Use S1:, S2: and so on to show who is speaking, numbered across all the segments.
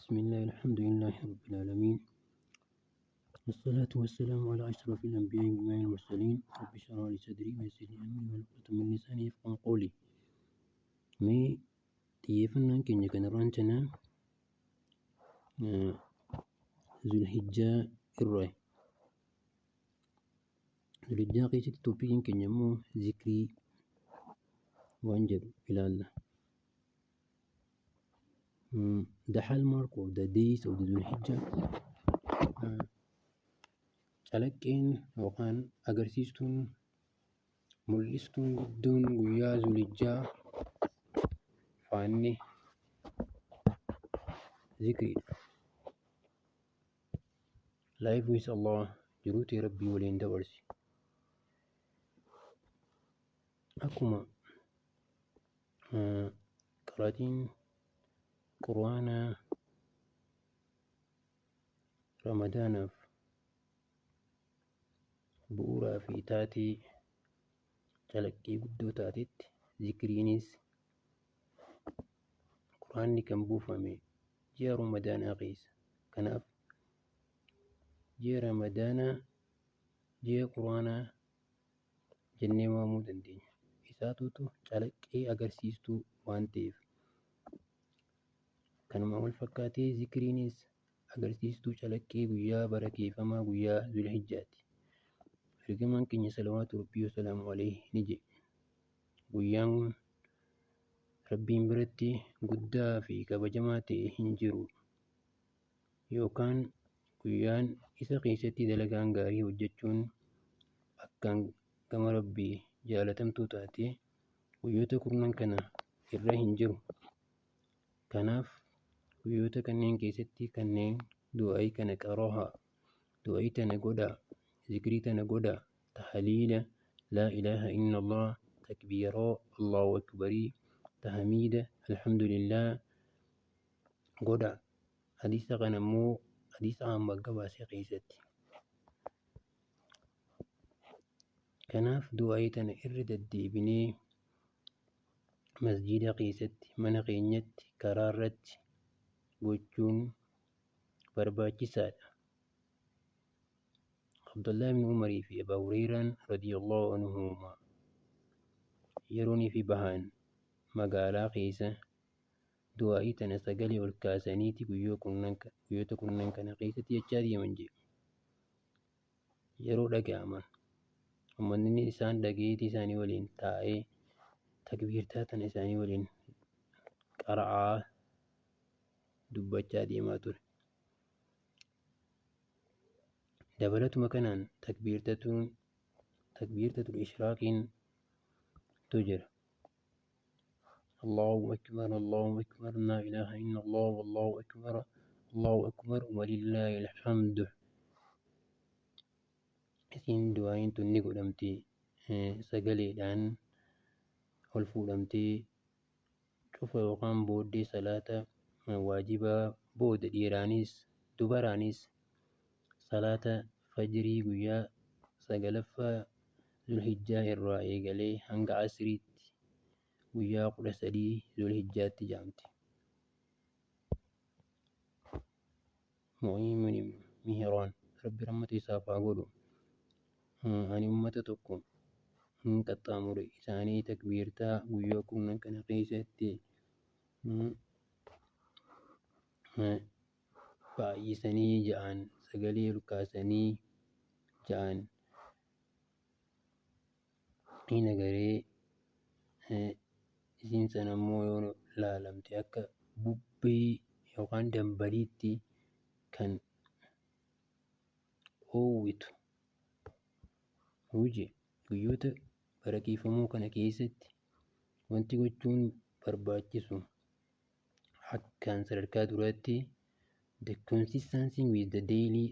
S1: بسم الله الحمد لله رب العالمين، والصلاة والسلام على أشرف الأنبياء وإمام المرسلين. رب اشرح لي صدري ويسر لي أمري واحلل عقدة من لساني يفقهوا قولي. مي xiyyeeffannaan keenya kanarraan canaa Zulhijjaa irraa. Zulhijjaa keessatti toppikiin keenya immoo zikrii waan jedhu ilaalla. The hallmark of the days of the Zulhijjah, calaqqeen yookaan agarsiistuun mul'istuun guddoon guyyaa Zulhijjaa faanni zikriidha. Life with Allah, jiruutii Rabbii waliin dabarsi. Akkuma qaraatiin quraanaa ramadaanaaf bu'uuraa fi taatee calaqqee guddoo taatetti, zikriinis quraanni kan buufame ji'a ramadaanaa keessa. Kanaaf ji'a ramadaanaa ji'a quraanaa jennee waamuu dandeenya. Isaatutu calaqqee agarsiistuu waan ta'eef. Kanuma wal fakkaatee zikriinis agarsiistuu calaqqee guyyaa barakeeffamaa guyyaa Zulhijjaati. Ergamaan keenya salawaatu rabbii wasalaamu alayhi ni jedhe, guyyaan Rabbiin biratti guddaa fi kabajamaa ta'e hin jiru, yookaan guyyaan isa keessatti dalagaan gaarii hojjechuun akkaan gama Rabbii jaalatamtuu taate guyyoota kurnan kana irra hin jiru. Kanaaf guyyoota kanneen keessatti kanneen du'aa'ii kana qara'aa, du'aa'ii tana godhaa, zikrii tana godhaa, tahliila laa ilaaha illallah, takbiiroo Allahu akbarii, tahmiida alhamdulillah godhaa. Hadiisa kana immoo hadiisa Ahmad gabaase keessatti. Kanaaf du'aa'ii tana irra deddeebinee masjiida keessatti, mana keenyatti, karaa irratti gochuun barbaachisaadha. Abdullah ibn Umarii fi Abaa Hurayraan radiyallahu anhumaa yeroonii fi bahaan magaalaa keessa du'aa'ii tana sagalee ol kaasaniiti guyyoota kurnan kana keessatti jechaa deeman jedhu. Yeroo dhaga'aman uummanni isaan dhageetii isaanii waliin taa'ee takbiirtaa tana isaanii waliin qara'aa dubbachaa deemaa ture. Dabalatuma kanaan takbiirtatul ishraaqiin tu jira. Allahu akbar, Allahu akbar, laa ilaaha illallah, wallahu akbar, walillahil hamdu. Isiin du'aa'iin tun ni godhamti sagaleedhaan ol fuudhamtee cufa yookaan booddee salaata waajibaa booda dhiiraanis dubaraanis salaata fajrii guyyaa 9ffaa Zulhijjaa irraa eegalee hanga asriitti guyyaa 13 Zulhijjaatti jedhamti. Mu'iin Mihraan Rabbi rahmata isaaf haa godhu. Ani uummata tokko hin qaxxaamure isaanii takbiirtaa guyyaa kurnan kana keessatti baay'isanii ja'an, sagalee ol kaasanii ja'an ni nagaree. Isiin sana immoo yoo ilaalamte akka bubbee yookaan dambaliitti kan oowwitu. Guyyoota barakeeffamoo kana keessatti wanti gochuun barbaachisu akkaan sadarkaa duraatti the consistency with the daily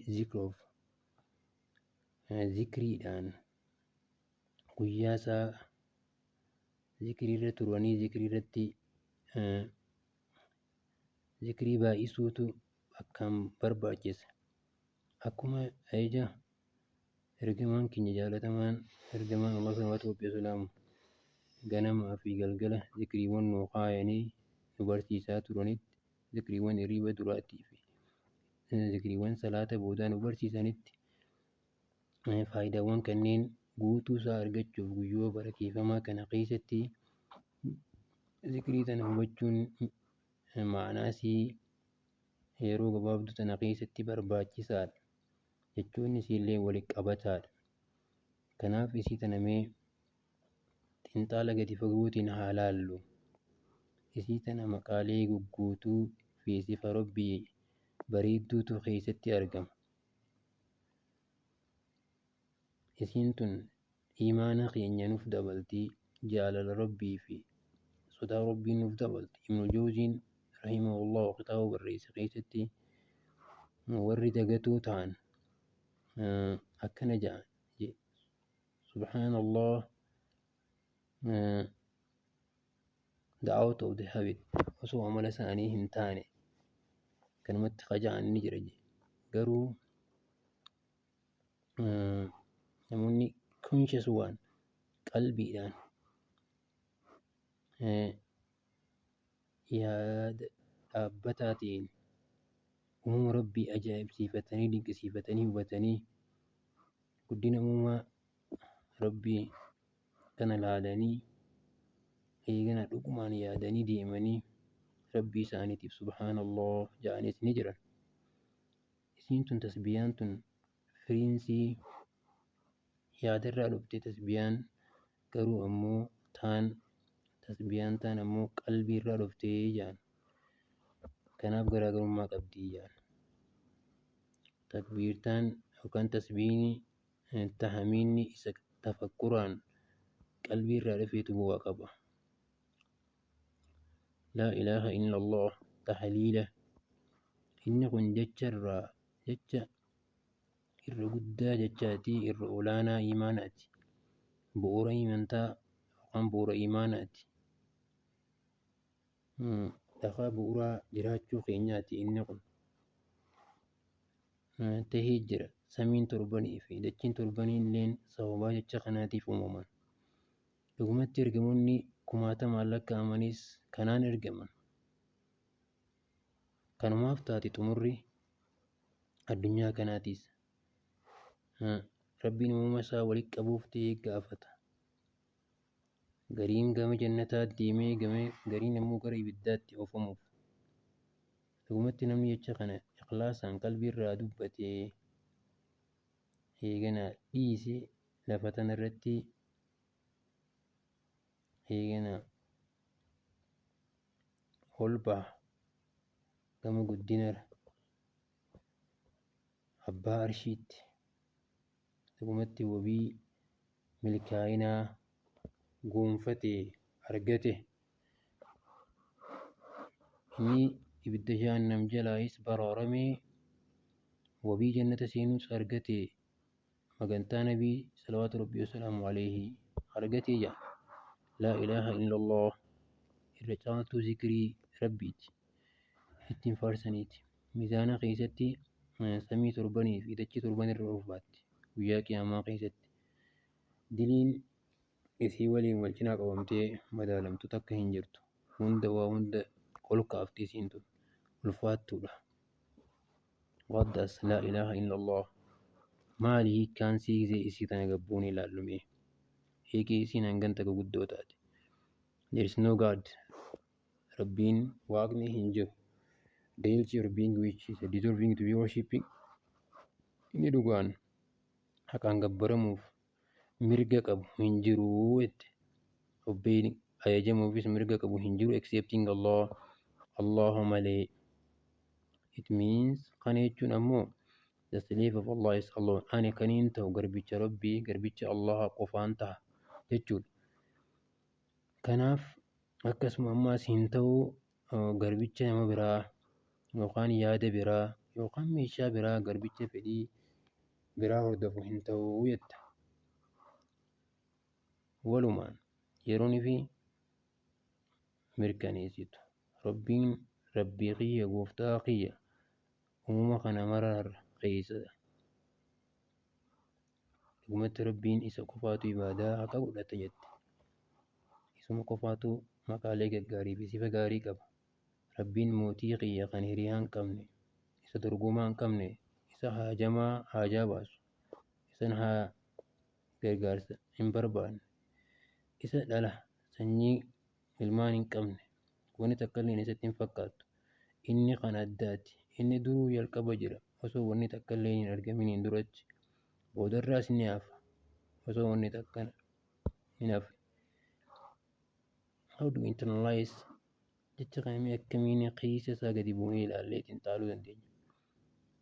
S1: zikriidhaan guyyaa isaa zikriirra turanii zikrii baay'isuutu akkaan barbaachisa. Akkuma ajaja ergamaan keenya jaalatamaan ergamaan Allah salawaatu rabbii wasalaamu ganamaa fi galgala zikriiwwan nuu kaayanii nu barsiisaa turanitti zikriiwwan hirriiba duraatii fi zikriiwwan salaata boodaa nu barsiisanitti faayidaawwan kanneen guutuu isaa argachuuf guyyoo barakeeffamaa kana keessatti zikrii tana hubachuun ma'anaasii yeroo gabaabduu tana keessatti barbaachisaadha. Jechoonni isiillee walitti qabataadha. Kanaaf isii tana mee xiinxala gadi fagootiin haa laallu. Isii tana maqaalee gugguutuu fi sifa rabbii bareedduutu keessatti argama. Isiin tun imaana keenya nuuf dabaltii, jaalala rabbii fi sodaa rabbii nuuf dabalti. Ibnu Jawziin rahimahullahu kitaaba barreesse keessatti warri dagatuu ta'an akkana jedhan subhaanallah the out of the habit osoo amala isaanii hin taane kanumatti qaja'an ni jira. Garuu namoonni conscious waan qalbiidhaan yaada dhaabbataa ta'een uumama rabbii ajaa'ibsiifatanii dinqisiifatanii hubatanii guddina uumaa rabbii kana laalanii eegana dhugumaan yaadanii deemanii rabbii isaaniitiif subhaanallah ja'anis ni jiran. Isiin tun tasbiyaan tun firiinsii yaadarraa dhufte. Tasbiyaan garuu ammoo tasbiyaan taan ammoo qalbiirraa dhuftee jedhan. Kanaaf garaagarummaa qabdii jedhan. Takbiirtaan yookaan tasbiihni tahamiinni isa tafakkuraan qalbiirraa dhufeetu bu'aa qaba. Laa ilaaha illallah tahliila inni kun jecha irra guddaa jechaatii, irra olaanaa imaanaati. Bu'uura amantaa yookaan bu'uura imaanaati. Dhakaa bu'uuraa jiraachuu keenyaati. Inni kun tahee jira. Samiin torbanii fi dachiin torbanii illeen sababaa jecha kanaatiif uumaman. Dhugumatti ergamoonni kumaatamaan lakkaa'amanis kanaan ergaman. Kanumaaf taati xumurri addunyaa kanaatis. Rabbiin uumama isaa walitti qabuuf ta'ee gaafata. Gariin gama jannataa deemee gariin ammoo gara ibiddaatti oofamuuf. Dhugumatti namni jecha kana ikhlaasaan qalbiirraa dubbatee eegana dhiisee lafa tanarratti eegana ol baha gama guddina abbaa arshiitti. Dhugumatti wabii milkaa'inaa goonfatee argate. Inni ibidda jahannam jalaayis baraaramee wabii jannata seenuus argate. Magantaa nabii salawaatu rabbii wasalaamu alayhi argatee jira. Laa ilaaha illallah irra caaltuu zikrii rabbiiti. Ittiin faarsaniiti. Miizaana keessatti samii torbanii fi dachii torban irra of baatti. Guyyaa qiyaamaa keessatti diliin isii waliin wal cinaa qabamtee madaalamtu takka hin jirtu. Hunda ol kaaftee isiin tun ulfaattuudha. Waddaas laa ilaaha illallah maali hiikkaan siigzee isii tana gabbuun ilaallume. Hiikii isiin hangan takka guddoo taate. There is no God. Rabbiin waaqni hin jiru. Deity or being which is deserving to be worshipping. Inni dhugaan haqaan gabbaramuuf mirga qabu hin jiru jette. Obbeeyni ajajamuufis mirga qabu hin jiru excepting Allah malee. It means kana jechuun ammoo the slave of Allah is alone. Ani kaniin ta'u garbicha Rabbii, garbicha Allah qofaan ta'a jechuudha. Kanaaf akkasuma ammaas hin ta'u garbicha nama biraa yookaan yaada biraa yookaan meeshaa biraa garbicha fedhii biraa hordofu hin ta'u jetta. Walumaan yeroonii fi mirkaneessitu. Rabbiin rabbii kiyya gooftaa kiyya uumama kana maraarra keessa. Dhugumatti rabbiin isa qofaatu ibaadaa haqa godhata jette. Isuma qofaatu maqaalee gaggaarii fi sifa gaarii qaba. rabbiin mootii qiyya kan hiriyaa hin qabne isa dorgomaa hin qabne isa haajamaa haajaa baasu isan haa gargaarsa hin barbaanne isa dhala sanyii ilmaan hin qabne wanni takka illee isatti hin fakkaattu inni kan addaati inni duruu jalqaba jira osoo wanni takka illee hin argaminiin duratti boodarraas ni hafa osoo wanni takka hin hafne. How do we internalize jecha kanamee akkamiin keessa isaa gadi buunee ilaallee xiinxaluu dandeenya?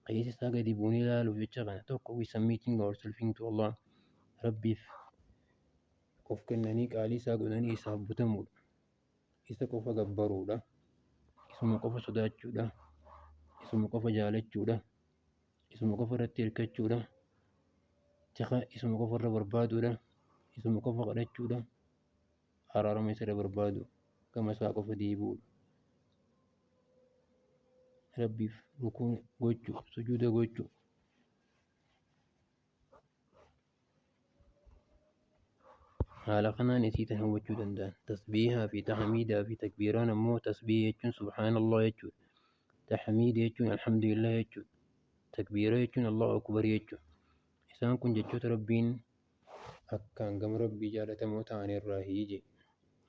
S1: Keessa isaa gadi buunee ilaaluuf jecha kana tokko we submitting ourselves to Allah rabbiif of kennanii qaalii isaa godhanii isaaf butamuudha. Isa qofa gabbaruudha. Isuma qofa sodaachuudha. Isuma qofa jaalachuudha. Isuma qofa irratti hirkachuudha. Isuma qofa irra barbaaduudha. Isuma qofa kadhachuudha. Araarama isa irra barbaadu gama isaa qofa deebi'uudha. Rabbiif rukuu gochuu, sujuuda gochuu. haala kanaan isiitan hubachuu danda'an. Tasbiihaa fi tahmiidaa fi takbiiraan ammoo tasbiih jechuun subhaanallah jechuudha. Tahmiida jechuun alhamdulillah jechuudha. Takbiira jechuun Allahu akbar jechuudha. Isaan kun jechoota rabbiin akkaan gama rabbii jaalatamoo ta'an irraa hiije.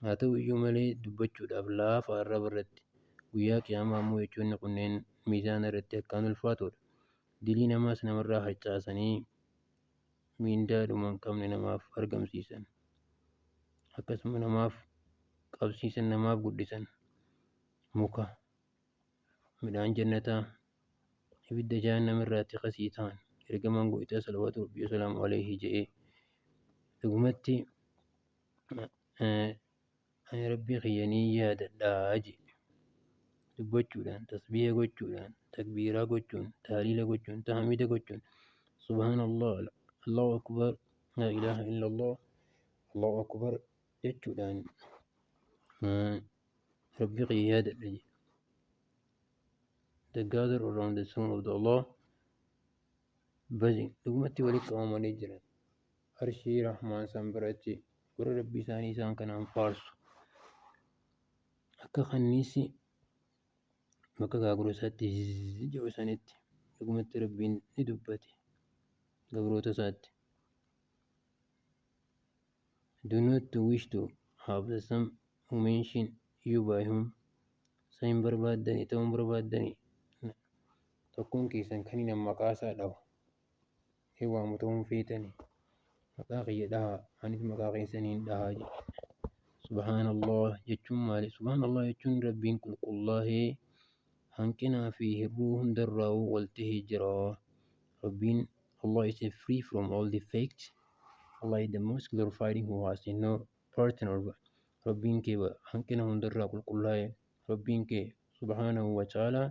S1: Haa ta'u iyyuu malee dubbachuudhaaf laafa arraba irratti guyyaa qiyaamaa ammoo jechoonni kunneen miizaana irratti akkaan ulfaatoodha. Dilii namaas namarraa harcaasanii miindaadhuma hin qabne namaaf argamsiisan. Akkasuma namaaf qabsiisan, namaaf guddisan. Muka, midhaan jannataa, ibidda jahannamirraatti qasii ta'an ergamaan go'itaa salawaatu rabbii wasalaamu alayhi jedhee dhugumatti ani rabbii kiyyanii yaadadhaa jedhe dubbachuudhaan, tasbiiha gochuudhaan, takbiiraa gochuun, tahliila gochuun, tahmiida gochuun, subhaanallah, allahu akbar, laa ilaaha illallah, allahu akbar jechuudhaan rabbii kiyya yaadadha jedhe. The gather around the throne of the Allah buzzing dhugumatti walitti qabamanii jiran arshii rahmaan san biratti warra rabbii isaanii isaan kanaan faarsu akka kanniisi bakka gaagura isaatti jiru sanitti dhugumatti rabbiin ni dubbate gabroota isaatti. Do not wish to have the some who mention you by whom sayin barbaaddani ta'uun barbaaddani tokkoon keessan kan hin maqaa isaa dhawu hin waamu ta'uun feetani maqaa kiyya dhahaa anis maqaa keessaniin dhahaa jedhe. Subhaanallah jechuun maali? Subhaanallah jechuun rabbiin qulqullaa'ee hanqinaa fi hir'uu hundarraa waltahee jira. Rabbiin Allah is free from all defects. Allah is the most glorified who has no partner. Rabbiin kee hanqina hundarraa qulqullaa'ee rabbiin kee subhaanahu wa ta'ala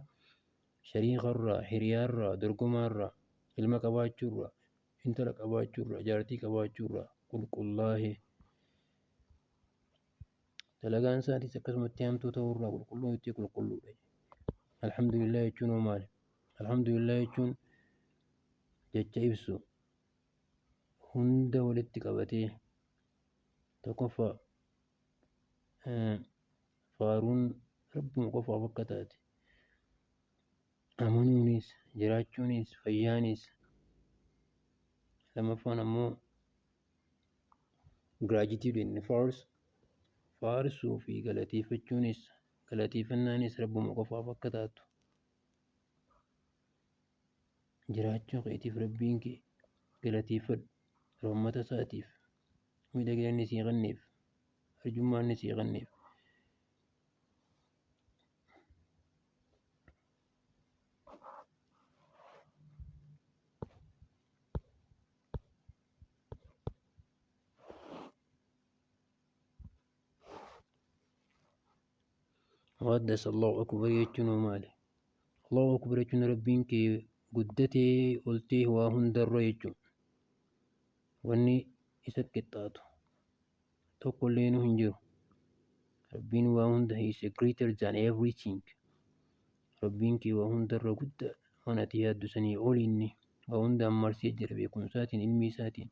S1: shariikarraa, hiriyaarraa, dorgomaarraa, ilma qabaachuurraa, intala qabaachuurraa, jaartii qabaachuurraa qulqullaa'ee dalagaan isaatis akkasumatti hamtuu ta'uurraa qulqulluutti qulqulluudha. Alhamdulillah jechuun hoo maali? Alhamdulillah jechuun jecha ibsu hunda walitti qabatee tokkoffaa faaruun rabbuma qofaaf akka taate amanuunis jiraachuunis fayyaanis lamaffaan ammoo gratitude in faarsuu fi galateeffachuunis galateeffannaanis rabbuma qofaaf akka taatu jiraachuu keetiif rabbiin kee galateeffadhu rahmata isaatiif miidhagina inni sii kenneef arjummaa inni sii kenneef. Waaddas Allahu akbar jechuun hoo maali? Allahu akbar jechuun rabbiin kee guddatee oltee waa hundarra jechuudha. Wanni isatti qixxaatu tokkollee nu hin jiru. Rabbiin waa hunda is greater than everything. Rabbiin kee waa hundarra guddaa waan ati yaaddu sanii ol inni waa hunda ammarsee jira beekumsaatiin ilmi isaatiin